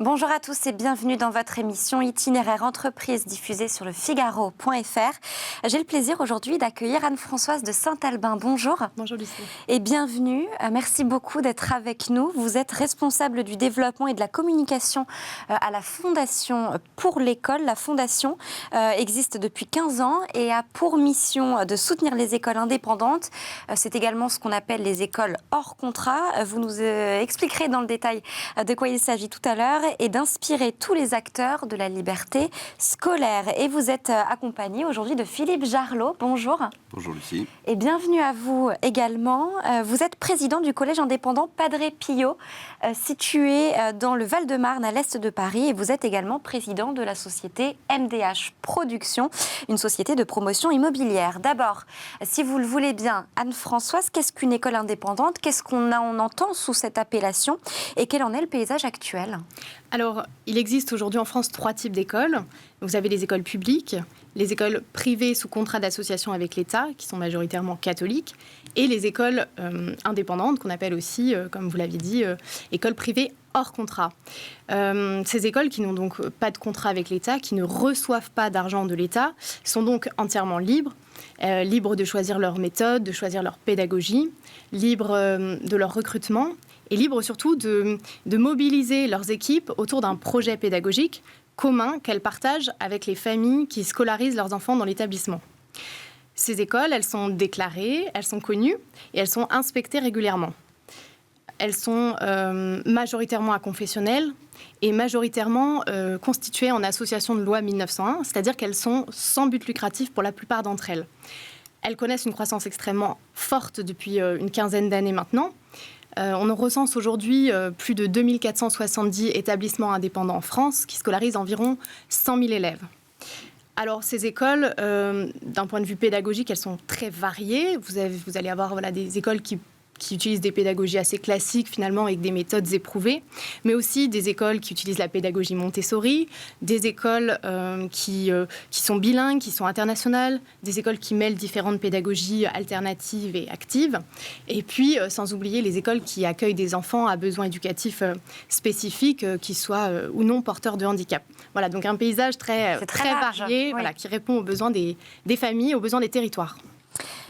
Bonjour à tous et bienvenue dans votre émission Itinéraire Entreprise diffusée sur le Figaro.fr. J'ai le plaisir aujourd'hui d'accueillir Anne-Françoise de Saint-Albin. Bonjour. Bonjour Lucie. Et bienvenue. Merci beaucoup d'être avec nous. Vous êtes responsable du développement et de la communication à la Fondation pour l'école. La Fondation existe depuis 15 ans et a pour mission de soutenir les écoles indépendantes. C'est également ce qu'on appelle les écoles hors contrat. Vous nous expliquerez dans le détail de quoi il s'agit tout à l'heure et d'inspirer tous les acteurs de la liberté scolaire. Et vous êtes accompagné aujourd'hui de Philippe Jarlot. Bonjour. Bonjour Lucie. Et bienvenue à vous également. Vous êtes président du collège indépendant Padre Pio, situé dans le Val-de-Marne à l'est de Paris. Et vous êtes également président de la société MDH Production, une société de promotion immobilière. D'abord, si vous le voulez bien, Anne-Françoise, qu'est-ce qu'une école indépendante? Qu'est-ce qu'on entend sous cette appellation? Et quel en est le paysage actuel? Alors, il existe aujourd'hui en France 3 types d'écoles. Vous avez les écoles publiques, les écoles privées sous contrat d'association avec l'État, qui sont majoritairement catholiques, et les écoles indépendantes, qu'on appelle aussi, comme vous l'aviez dit, écoles privées hors contrat. Ces écoles qui n'ont donc pas de contrat avec l'État, qui ne reçoivent pas d'argent de l'État, sont donc entièrement libres. Libres de choisir leur méthode, de choisir leur pédagogie, libres de leur recrutement et libres surtout de mobiliser leurs équipes autour d'un projet pédagogique commun qu'elles partagent avec les familles qui scolarisent leurs enfants dans l'établissement. Ces écoles, elles sont déclarées, elles sont connues et elles sont inspectées régulièrement. Elles sont majoritairement aconfessionnelles et majoritairement constituées en association de loi 1901, c'est-à-dire qu'elles sont sans but lucratif pour la plupart d'entre elles. Elles connaissent une croissance extrêmement forte depuis une quinzaine d'années maintenant. On en recense aujourd'hui plus de 2470 établissements indépendants en France qui scolarisent environ 100 000 élèves. Alors, ces écoles, d'un point de vue pédagogique, elles sont très variées. Vous allez avoir des écoles qui utilisent des pédagogies assez classiques, finalement, avec des méthodes éprouvées, mais aussi des écoles qui utilisent la pédagogie Montessori, des écoles qui sont bilingues, qui sont internationales, des écoles qui mêlent différentes pédagogies alternatives et actives, et puis, sans oublier les écoles qui accueillent des enfants à besoins éducatifs spécifiques, qui soient ou non porteurs de handicap. Voilà, donc un paysage très varié, oui. Voilà, qui répond aux besoins des familles, aux besoins des territoires.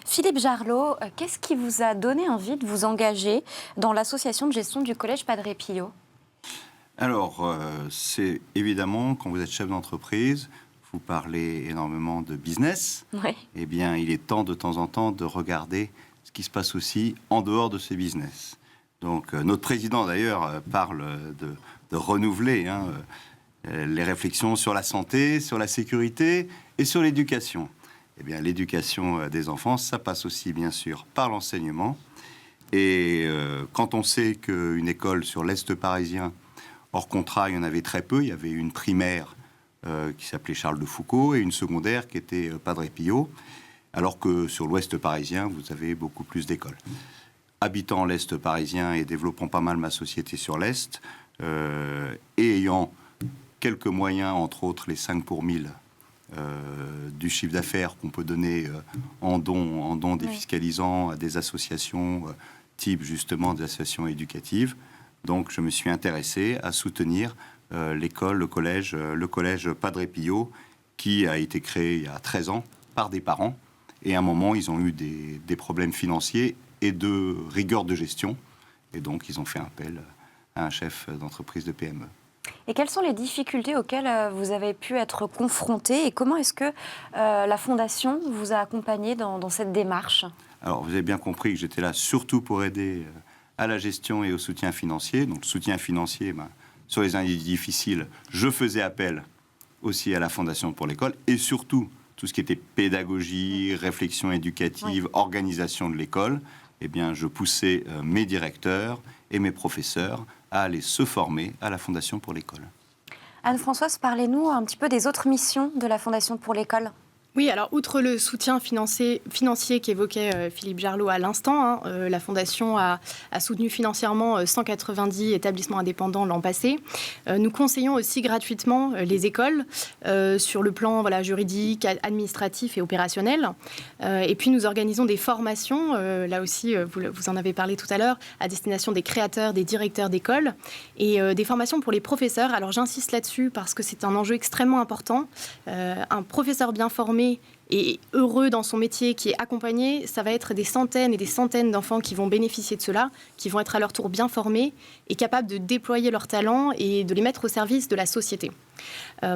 Philippe Jarlot, qu'est-ce qui vous a donné envie de vous engager dans l'association de gestion du collège Padre Pio? Alors, c'est évidemment, quand vous êtes chef d'entreprise, vous parlez énormément de business. Oui. Eh bien, il est temps de temps en temps de regarder ce qui se passe aussi en dehors de ces business. Donc, notre président, d'ailleurs, parle de renouveler les réflexions sur la santé, sur la sécurité et sur l'éducation. Eh bien, l'éducation des enfants, ça passe aussi, bien sûr, par l'enseignement. Et quand on sait qu'une école sur l'Est parisien, hors contrat, il y en avait très peu. Il y avait une primaire qui s'appelait Charles de Foucauld et une secondaire qui était Padre Pio, alors que sur l'Ouest parisien, vous avez beaucoup plus d'écoles. Habitant l'Est parisien et développant pas mal ma société sur l'Est, et ayant quelques moyens, entre autres les 5 pour 1000, du chiffre d'affaires qu'on peut donner en dons défiscalisants à des associations type justement des associations éducatives. Donc je me suis intéressé à soutenir l'école, le collège Padre Pio, qui a été créé il y a 13 ans par des parents. Et à un moment, ils ont eu des problèmes financiers et de rigueur de gestion. Et donc, ils ont fait appel à un chef d'entreprise de PME. Et quelles sont les difficultés auxquelles vous avez pu être confronté et comment est-ce que la Fondation vous a accompagné dans cette démarche? Alors, vous avez bien compris que j'étais là surtout pour aider à la gestion et au soutien financier. Donc, le soutien financier, sur les années difficiles, je faisais appel aussi à la Fondation pour l'école et surtout tout ce qui était pédagogie, réflexion éducative, organisation de l'école. Eh bien, je poussais mes directeurs et mes professeurs à aller se former à la Fondation pour l'école. Anne-Françoise, parlez-nous un petit peu des autres missions de la Fondation pour l'école. Oui, alors outre le soutien financier qu'évoquait Philippe Jarlot à l'instant, la Fondation a soutenu financièrement 190 établissements indépendants l'an passé. Nous conseillons aussi gratuitement les écoles sur le plan juridique, administratif et opérationnel. Et puis nous organisons des formations, là aussi vous en avez parlé tout à l'heure, à destination des créateurs, des directeurs d'écoles, et des formations pour les professeurs. Alors j'insiste là-dessus parce que c'est un enjeu extrêmement important. Un professeur bien formé et heureux dans son métier, qui est accompagné, ça va être des centaines et des centaines d'enfants qui vont bénéficier de cela, qui vont être à leur tour bien formés et capables de déployer leurs talents et de les mettre au service de la société.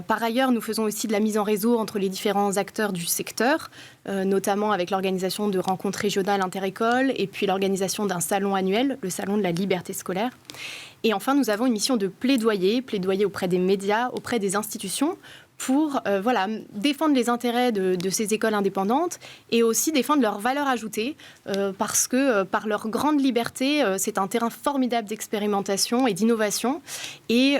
Par ailleurs, nous faisons aussi de la mise en réseau entre les différents acteurs du secteur, notamment avec l'organisation de rencontres régionales interécoles et puis l'organisation d'un salon annuel, le Salon de la liberté scolaire. Et enfin, nous avons une mission de plaidoyer auprès des médias, auprès des institutions, pour défendre les intérêts de ces écoles indépendantes et aussi défendre leur valeur ajoutée parce que par leur grande liberté, c'est un terrain formidable d'expérimentation et d'innovation. Et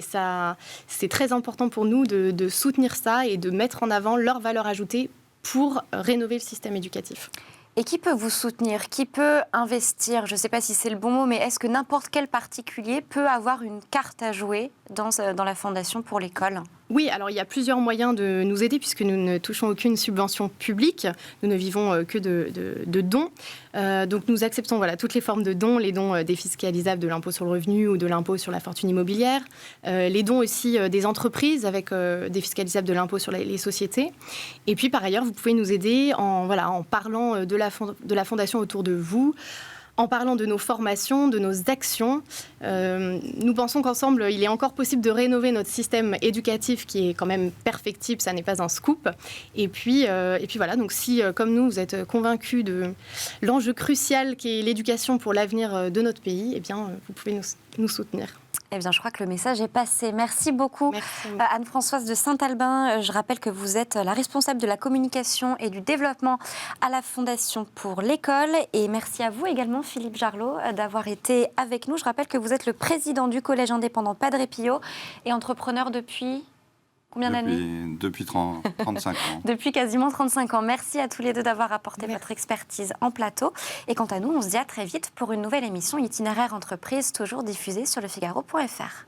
ça, c'est très important pour nous de soutenir ça et de mettre en avant leur valeur ajoutée pour rénover le système éducatif. Et qui peut vous soutenir? Qui peut investir? Je ne sais pas si c'est le bon mot, mais est-ce que n'importe quel particulier peut avoir une carte à jouer dans la Fondation pour l'école? Oui, alors il y a plusieurs moyens de nous aider puisque nous ne touchons aucune subvention publique. Nous ne vivons que de dons. Donc nous acceptons toutes les formes de dons, les dons défiscalisables de l'impôt sur le revenu ou de l'impôt sur la fortune immobilière, les dons aussi des entreprises avec défiscalisables de l'impôt sur les sociétés. Et puis par ailleurs, vous pouvez nous aider en parlant de la Fondation autour de vous, en parlant de nos formations, de nos actions. Nous pensons qu'ensemble, il est encore possible de rénover notre système éducatif qui est quand même perfectible, ça n'est pas un scoop. Et puis voilà, donc si, comme nous, vous êtes convaincus de l'enjeu crucial qu'est l'éducation pour l'avenir de notre pays, eh bien, vous pouvez nous soutenir. Eh bien, je crois que le message est passé. Merci beaucoup. Merci. Anne-Françoise de Saint-Albin. Je rappelle que vous êtes la responsable de la communication et du développement à la Fondation pour l'école. Et merci à vous également, Philippe Jarlot, d'avoir été avec nous. Je rappelle que vous êtes le président du Collège indépendant Padre Pio et entrepreneur depuis... Combien d'années ? Depuis 35 ans. Depuis quasiment 35 ans. Merci à tous les deux d'avoir apporté votre expertise en plateau. Et quant à nous, on se dit à très vite pour une nouvelle émission Itinéraire Entreprise, toujours diffusée sur lefigaro.fr.